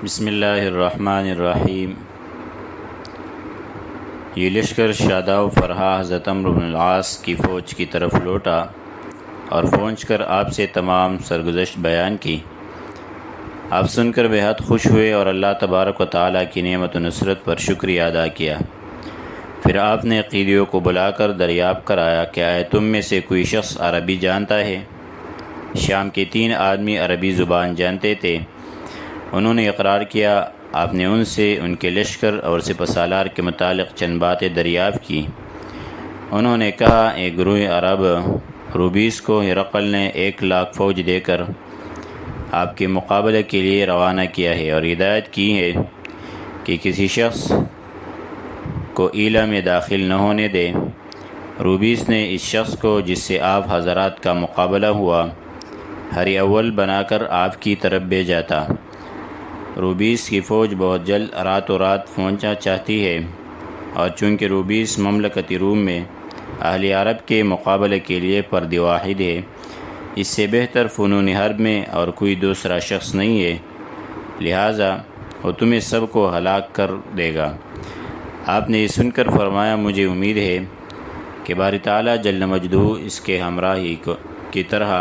بسم اللہ الرحمن الرحیم۔ یہ لشکر شادہ و فرحہ حضرت عمرو بن العاص کی فوج کی طرف لوٹا اور پہنچ کر آپ سے تمام سرگزشت بیان کی۔ آپ سن کر بے حد خوش ہوئے اور اللہ تبارک و تعالیٰ کی نعمت و نصرت پر شکریہ ادا کیا۔ پھر آپ نے قیدیوں کو بلا کر دریافت کرایا کہ آیا تم میں سے کوئی شخص عربی جانتا ہے؟ شام کے 3 آدمی عربی زبان جانتے تھے۔ انہوں نے اقرار کیا۔ آپ نے ان سے ان کے لشکر اور سپہ سالار کے متعلق چند باتیں دریافت کی۔ انہوں نے کہا ایک گروہ عرب روبیس کو ہرقل نے 1,00,000 فوج دے کر آپ کے مقابلے کے لیے روانہ کیا ہے اور ہدایت کی ہے کہ کسی شخص کو ایلا میں داخل نہ ہونے دے۔ روبیس نے اس شخص کو جس سے آپ حضرات کا مقابلہ ہوا ہری اول بنا کر آپ کی طرف بھیجا تھا۔ روبیس کی فوج بہت جلد راتوں رات پہنچنا چاہتی ہے، اور چونکہ روبیس مملکتی روم میں اہل عرب کے مقابلے کے لیے فرد واحد ہے، اس سے بہتر فنون حرب میں اور کوئی دوسرا شخص نہیں ہے، لہٰذا وہ تمہیں سب کو ہلاک کر دے گا۔ آپ نے یہ سن کر فرمایا مجھے امید ہے کہ باری تعالیٰ جل مجدہ اس کے ہمراہی کی طرح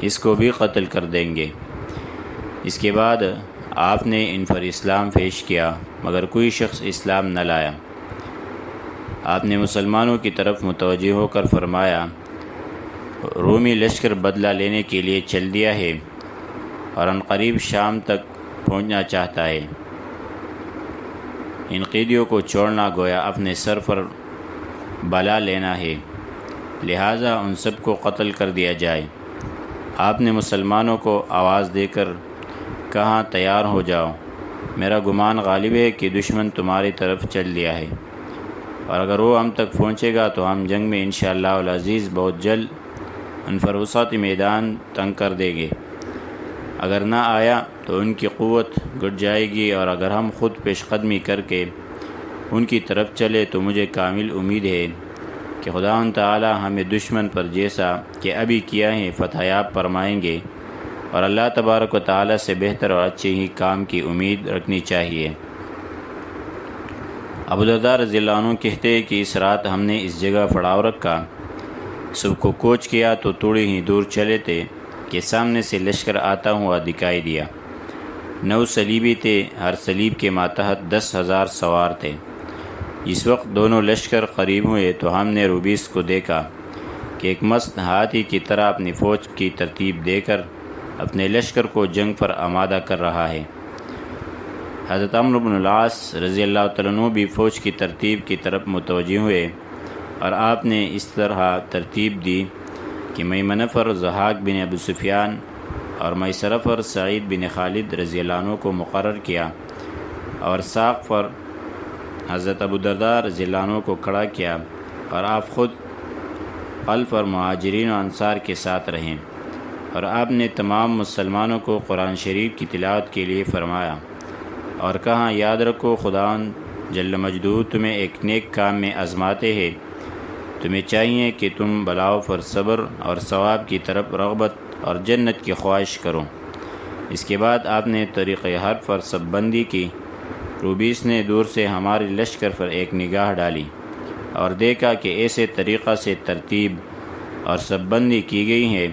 اس کو بھی قتل کر دیں گے۔ اس کے بعد آپ نے ان پر اسلام پیش کیا، مگر کوئی شخص اسلام نہ لایا۔ آپ نے مسلمانوں کی طرف متوجہ ہو کر فرمایا رومی لشکر بدلہ لینے کے لیے چل دیا ہے اور عنقریب شام تک پہنچنا چاہتا ہے۔ ان قیدیوں کو چھوڑنا گویا اپنے سر پر بلا لینا ہے، لہٰذا ان سب کو قتل کر دیا جائے۔ آپ نے مسلمانوں کو آواز دے کر کہا تیار ہو جاؤ، میرا گمان غالب ہے کہ دشمن تمہاری طرف چل دیا ہے، اور اگر وہ ہم تک پہنچے گا تو ہم جنگ میں انشاءاللہ العزیز بہت جلد ان پر وسعت میدان تنگ کر دیں گے۔ اگر نہ آیا تو ان کی قوت گٹ جائے گی، اور اگر ہم خود پیش قدمی کر کے ان کی طرف چلے تو مجھے کامل امید ہے کہ خداوند تعالی ہمیں دشمن پر جیسا کہ ابھی کیا ہے فتح یاب فرمائیں گے، اور اللہ تبارک و تعالی سے بہتر اور اچھے ہی کام کی امید رکھنی چاہیے۔ ابو درداء رضی اللہ عنہ کہتے ہیں کہ اس رات ہم نے اس جگہ پڑاؤ رکھا، صبح کو کوچ کیا تو تھوڑی ہی دور چلے تھے کہ سامنے سے لشکر آتا ہوا دکھائی دیا۔ 9 صلیبی تھے، ہر صلیب کے ماتحت 10,000 سوار تھے۔ اس وقت دونوں لشکر قریب ہوئے تو ہم نے روبیس کو دیکھا کہ ایک مست ہاتھی کی طرح اپنی فوج کی ترتیب دے کر اپنے لشکر کو جنگ پر آمادہ کر رہا ہے۔ حضرت عمرو بن العاص رضی اللہ تعالیٰ عنہ بھی فوج کی ترتیب کی طرف متوجہ ہوئے، اور آپ نے اس طرح ترتیب دی کہ میمنہ پر ضحاک بن ابو سفیان اور میسرہ پر سعید بن خالد رضی اللہ عنہ کو مقرر کیا، اور ساق پر حضرت ابو درداء رضی اللہ عنہ کو کھڑا کیا، اور آپ خود خلف اور مہاجرین و انصار کے ساتھ رہیں، اور آپ نے تمام مسلمانوں کو قرآن شریف کی تلاوت کے لیے فرمایا اور کہا یاد رکھو خداوند جل مجدہ تمہیں ایک نیک کام میں آزماتے ہیں، تمہیں چاہیے کہ تم بلاؤ پر صبر اور ثواب کی طرف رغبت اور جنت کی خواہش کرو۔ اس کے بعد آپ نے طریق حرب پر سب بندی کی۔ روبیس نے دور سے ہمارے لشکر پر ایک نگاہ ڈالی اور دیکھا کہ ایسے طریقہ سے ترتیب اور سب بندی کی گئی ہے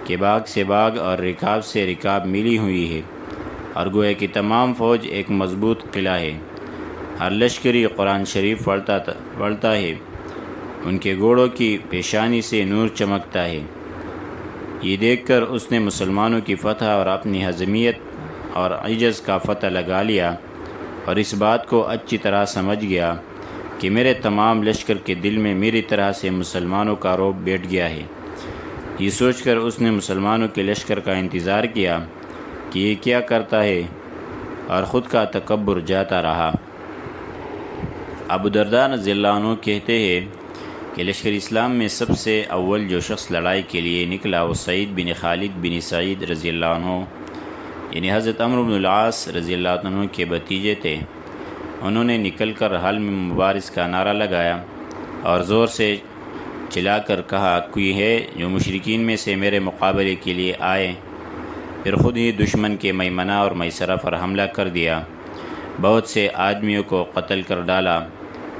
کہ باغ سے باغ اور رکاب سے رکاب ملی ہوئی ہے، اور گویا کہ تمام فوج ایک مضبوط قلعہ ہے۔ ہر لشکری قرآن شریف پڑھتا ہے، ان کے گھوڑوں کی پیشانی سے نور چمکتا ہے۔ یہ دیکھ کر اس نے مسلمانوں کی فتح اور اپنی حزمیت اور عجز کا فتح لگا لیا، اور اس بات کو اچھی طرح سمجھ گیا کہ میرے تمام لشکر کے دل میں میری طرح سے مسلمانوں کا رعب بیٹھ گیا ہے۔ یہ سوچ کر اس نے مسلمانوں کے لشکر کا انتظار کیا کہ یہ کیا کرتا ہے، اور خود کا تکبر جاتا رہا۔ ابو درداء رضی اللہ عنہ کہتے ہیں کہ لشکر اسلام میں سب سے اول جو شخص لڑائی کے لیے نکلا وہ سعید بن خالد بن سعید رضی اللہ عنہ، یعنی حضرت عمرو بن العاص رضی اللہ عنہ کے بھتیجے تھے۔ انہوں نے نکل کر حلم مبارز کا نعرہ لگایا اور زور سے چلا کر کہا کوئی ہے جو مشرکین میں سے میرے مقابلے کے لیے آئے؟ پھر خود ہی دشمن کے میمنہ اور میسرہ پر حملہ کر دیا، بہت سے آدمیوں کو قتل کر ڈالا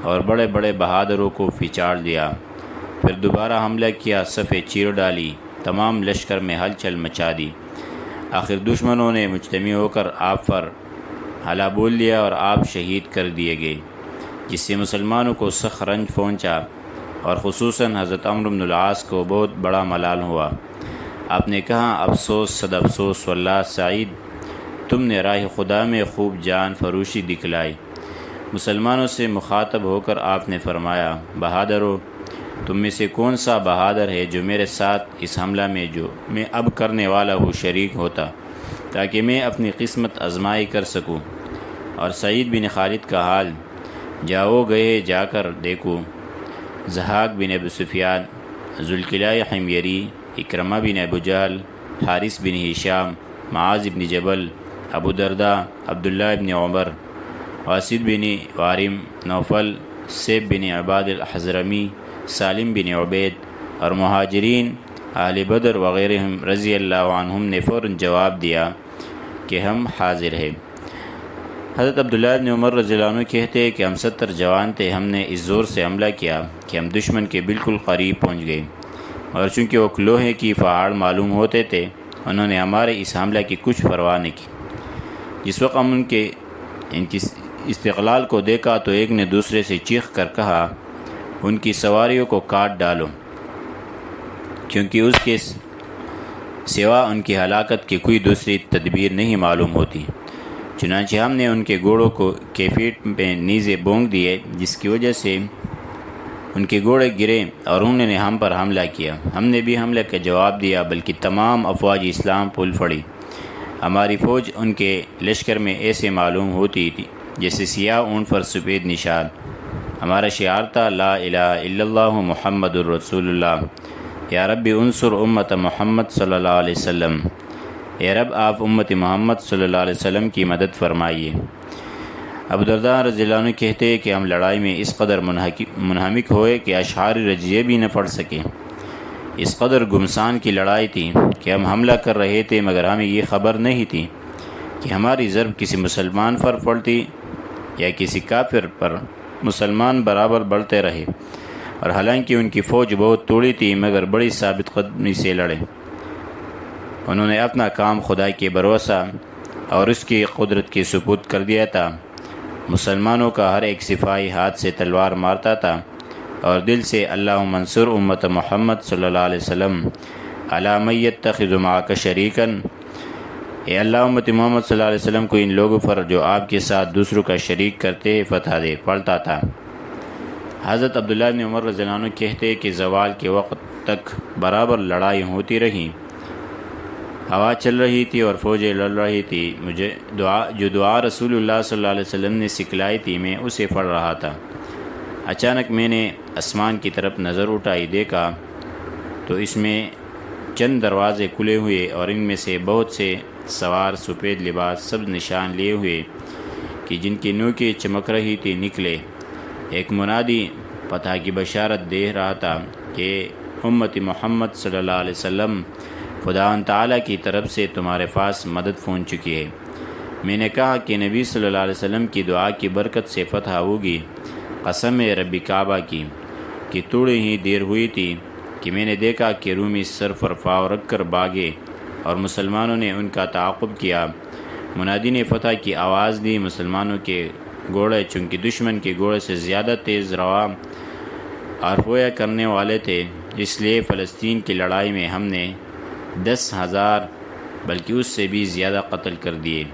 اور بڑے بڑے بہادروں کو پھچاڑ دیا۔ پھر دوبارہ حملہ کیا، صفیں چیر ڈالی، تمام لشکر میں ہلچل مچا دی۔ آخر دشمنوں نے مجتمع ہو کر آپ پر حملہ بول دیا اور آپ شہید کر دیے گئے، جس سے مسلمانوں کو سخت رنج پہنچا اور خصوصاً حضرت عمرو بن العاص کو بہت بڑا ملال ہوا۔ آپ نے کہا، افسوس صد افسوس واللہ سعید، تم نے راہ خدا میں خوب جان فروشی دکھلائی۔ مسلمانوں سے مخاطب ہو کر آپ نے فرمایا، بہادرو، تم میں سے کون سا بہادر ہے جو میرے ساتھ اس حملہ میں جو میں اب کرنے والا ہوں شریک ہوتا، تاکہ میں اپنی قسمت آزمائی کر سکوں؟ اور سعید بن خالد کا حال جاؤ گئے جا کر دیکھو۔ ضحاک بن ابو سفیان، ذوالقلائے حمیری، اکرمہ بن ابو جہل، حارث بن ہشام، معاذ بن جبل، ابو درداء، عبداللہ بن عمر، واسد بن وارم، نوفل، سیب بن عباد الحضرمی، سالم بن عبید اور مہاجرین اہل بدر وغیرہ رضی اللہ عنہم نے فوراً جواب دیا کہ ہم حاضر ہیں۔ حضرت عبداللہ بن عمر رضی اللہ عنہ کہتے ہیں کہ ہم 70 جوان تھے، ہم نے اس زور سے حملہ کیا کہ ہم دشمن کے بالکل قریب پہنچ گئے، اور چونکہ وہ لوہے کی پہاڑ معلوم ہوتے تھے، انہوں نے ہمارے اس حملہ کی کچھ پرواہ نہیں کی۔ جس وقت ہم ان کی استقلال کو دیکھا تو ایک نے دوسرے سے چیخ کر کہا، ان کی سواریوں کو کاٹ ڈالو، کیونکہ اس کے سوا ان کی ہلاکت کی کوئی دوسری تدبیر نہیں معلوم ہوتی۔ چنانچہ ہم نے ان کے گھوڑوں کو کے پیٹ میں نیزے بونک دیے، جس کی وجہ سے ان کے گھوڑے گرے اور انہوں نے ہم پر حملہ کیا۔ ہم نے بھی حملے کا جواب دیا، بلکہ تمام افواج اسلام پھول پڑی۔ ہماری فوج ان کے لشکر میں ایسے معلوم ہوتی تھی جیسے سیاہ اونٹ پر سفید نشان۔ ہمارا شعار تھا، لا الہ الا اللہ محمد الرسول اللہ، یا رب انصر امت محمد صلی اللہ علیہ وسلم، اے رب آپ امت محمد صلی اللہ علیہ وسلم کی مدد فرمائیے۔ ابو درداء رضی اللہ عنہ کہتے ہیں کہ ہم لڑائی میں اس قدر منہمک ہوئے کہ اشعار رجیے بھی نہ پڑھ سکے۔ اس قدر گمسان کی لڑائی تھی کہ ہم حملہ کر رہے تھے، مگر ہمیں یہ خبر نہیں تھی کہ ہماری ضرب کسی مسلمان پر پڑتی یا کسی کافر پر۔ مسلمان برابر بڑھتے رہے، اور حالانکہ ان کی فوج بہت توڑی تھی، مگر بڑی ثابت قدمی سے لڑے۔ انہوں نے اپنا کام خدا کے بھروسہ اور اس کی قدرت کے ثبوت کر دیا تھا۔ مسلمانوں کا ہر ایک سپاہی ہاتھ سے تلوار مارتا تھا اور دل سے اللہم منصور امت محمد صلی اللہ علیہ وسلم علی من یتخذ معک شریکا، اے اللہ امت محمد صلی اللہ علیہ وسلم کو ان لوگوں پر جو آپ کے ساتھ دوسروں کا شریک کرتے فتح دے پڑھتا تھا۔ حضرت عبداللہ بن عمر رضی اللہ عنہ کہتے کہ زوال کے وقت تک برابر لڑائی ہوتی رہی، ہوا چل رہی تھی اور فوجیں لڑ رہی تھی۔ مجھے جو دعا رسول اللہ صلی اللہ علیہ وسلم نے سکھلائی تھی، میں اسے پڑھ رہا تھا۔ اچانک میں نے آسمان کی طرف نظر اٹھائی، دیکھا تو اس میں چند دروازے کھلے ہوئے اور ان میں سے بہت سے سوار سفید لباس سبز نشان لیے ہوئے کہ جن کی نوکیں چمک رہی تھی نکلے۔ ایک منادی فتح کی بشارت دے رہا تھا کہ امت محمد صلی اللہ علیہ وسلم، خدا تعالیٰ کی طرف سے تمہارے پاس مدد پہنچ چکی ہے۔ میں نے کہا کہ نبی صلی اللہ علیہ وسلم کی دعا کی برکت سے فتح ہوگی۔ قسم رب کعبہ کی کہ تھوڑی ہی دیر ہوئی تھی کہ میں نے دیکھا کہ رومی سر پر پاؤں رکھ کر بھاگے اور مسلمانوں نے ان کا تعاقب کیا۔ منادی نے فتح کی آواز دی۔ مسلمانوں کے گھوڑے چونکہ دشمن کے گھوڑے سے زیادہ تیز رواں اور پویا کرنے والے تھے، اس لیے فلسطین کی لڑائی میں ہم نے 10,000 بلکہ اس سے بھی زیادہ قتل کر دیے۔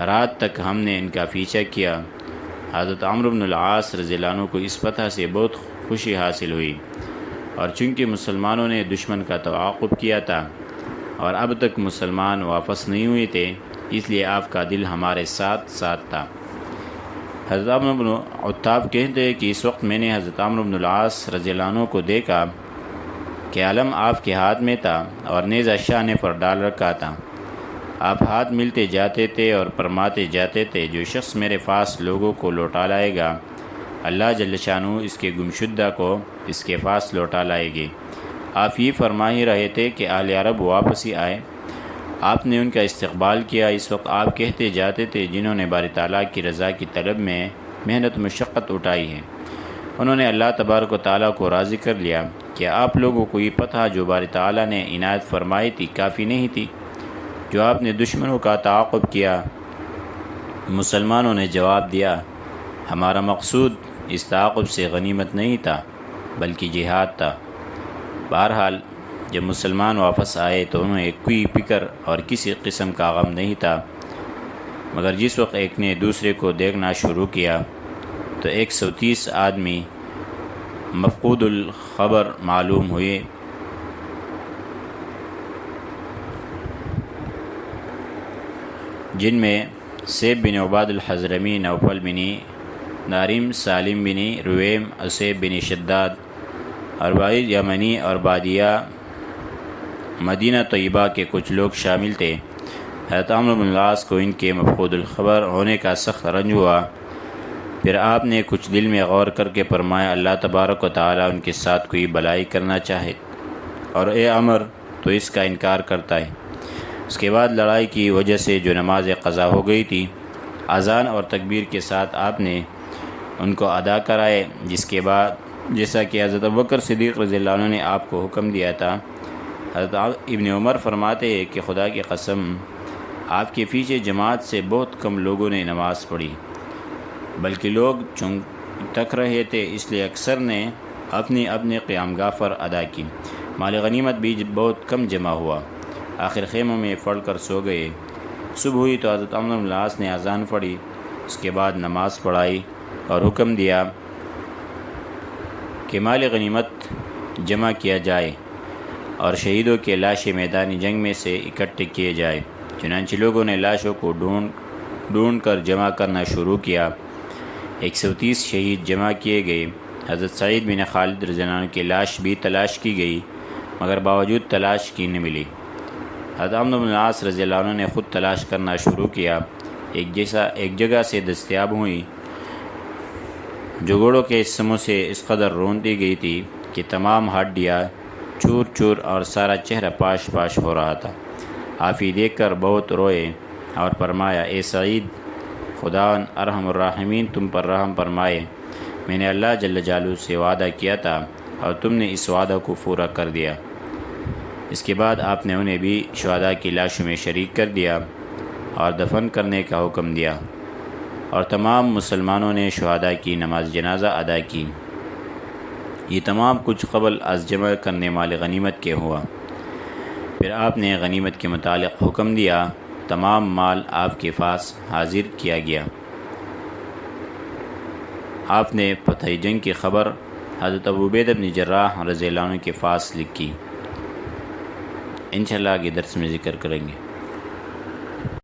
رات تک ہم نے ان کا پیچھا کیا۔ حضرت عمرو بن العاص رضی اللہ عنہ کو اس فتح سے بہت خوشی حاصل ہوئی، اور چونکہ مسلمانوں نے دشمن کا تعاقب کیا تھا اور اب تک مسلمان واپس نہیں ہوئے تھے، اس لیے آپ کا دل ہمارے ساتھ تھا۔ حضرت عمرو بن عطاف کہتے ہیں کہ اس وقت میں نے حضرت عمرو بن العاص رضی اللہ عنہ کو دیکھا کہ علم آپ کے ہاتھ میں تھا اور نیزہ شانے پر ڈال رکھا تھا۔ آپ ہاتھ ملتے جاتے تھے اور فرماتے جاتے تھے، جو شخص میرے پاس لوگوں کو لوٹا لائے گا، اللہ جل شانہ اس کے گمشدہ کو اس کے پاس لوٹا لائے گے۔ آپ یہ فرما ہی رہے تھے کہ اہل عرب واپس ہی آئے آپ نے ان کا استقبال کیا۔ اس وقت آپ کہتے جاتے تھے جنہوں نے باری تعالیٰ کی رضا کی طلب میں محنت مشقت اٹھائی ہے، انہوں نے اللہ تبارک و تعالیٰ کو راضی کر لیا۔ کیا آپ لوگوں کو یہ پتہ جو باری تعالیٰ نے عنایت فرمائی تھی کافی نہیں تھی؟ جو آپ نے دشمنوں کا تعاقب کیا۔ مسلمانوں نے جواب دیا، ہمارا مقصود اس تعاقب سے غنیمت نہیں تھا بلکہ جہاد تھا۔ بہرحال جب مسلمان واپس آئے تو انہیں کوئی فکر اور کسی قسم کا غم نہیں تھا، مگر جس وقت ایک نے دوسرے کو دیکھنا شروع کیا تو 130 آدمی مفقود الخبر معلوم ہوئے۔ جن میں سیب بن عباد الحضرمی، نوفل بن نارم، سالم بن رویم، اسیب بن شداد، اربعین یمنی اور بادیہ مدینہ طیبہ کے کچھ لوگ شامل تھے۔ حضرت عمرو بن العاص کو ان کے مفقود الخبر ہونے کا سخت رنج ہوا۔ پھر آپ نے کچھ دل میں غور کر کے فرمایا، اللہ تبارک و تعالیٰ ان کے ساتھ کوئی بلائی کرنا چاہے اور اے عمر تو اس کا انکار کرتا ہے۔ اس کے بعد لڑائی کی وجہ سے جو نماز قضا ہو گئی تھی، اذان اور تکبیر کے ساتھ آپ نے ان کو ادا کرائے، جس کے بعد جیسا کہ حضرت ابوبکر صدیق رضی اللہ عنہ نے آپ کو حکم دیا تھا۔ حضرت ابن عمر فرماتے ہیں کہ خدا کی قسم آپ کے پیچھے جماعت سے بہت کم لوگوں نے نماز پڑھی، بلکہ لوگ چونک تک رہے تھے اس لیے اکثر نے اپنی اپنے قیام گاہ پر ادا کی۔ مال غنیمت بھی بہت کم جمع ہوا، آخر خیموں میں پڑھ کر سو گئے۔ صبح ہوئی تو حضرت عمرو بن العاص نے اذان پڑھی، اس کے بعد نماز پڑھائی اور حکم دیا کہ مال غنیمت جمع کیا جائے اور شہیدوں کے لاشیں میدانی جنگ میں سے اکٹھے کیے جائے۔ چنانچہ لوگوں نے لاشوں کو ڈھونڈ کر جمع کرنا شروع کیا۔ 130 شہید جمع کیے گئے۔ حضرت سعید بن خالد رضی اللہ عنہ کی لاش بھی تلاش کی گئی مگر باوجود تلاش کی نہ ملی۔ حضرت عمرو بن العاص رضی اللہ عنہ نے خود تلاش کرنا شروع کیا۔ ایک جگہ سے دستیاب ہوئی جو گھوڑوں کے اسموں سے اس قدر رون دی گئی تھی کہ تمام ہڈیاں چور چور اور سارا چہرہ پاش پاش ہو رہا تھا۔ آپ ہی دیکھ کر بہت روئے اور فرمایا، اے سعید، خدا ارحم الراحمین تم پر رحم فرمائے، میں نے اللہ جل جلالہ سے وعدہ کیا تھا اور تم نے اس وعدہ کو پورا کر دیا۔ اس کے بعد آپ نے انہیں بھی شہداء کی لاشوں میں شریک کر دیا اور دفن کرنے کا حکم دیا، اور تمام مسلمانوں نے شہداء کی نماز جنازہ ادا کی۔ یہ تمام کچھ قبل از جمع کرنے مال غنیمت کے ہوا۔ پھر آپ نے غنیمت کے متعلق حکم دیا، تمام مال آپ کے پاس حاضر کیا گیا۔ آپ نے فتح جنگ کی خبر حضرت ابو عبیدہ بن جراح رضی اللہ عنہ کے پاس لکھی۔ انشاءاللہ آگے درس میں ذکر کریں گے۔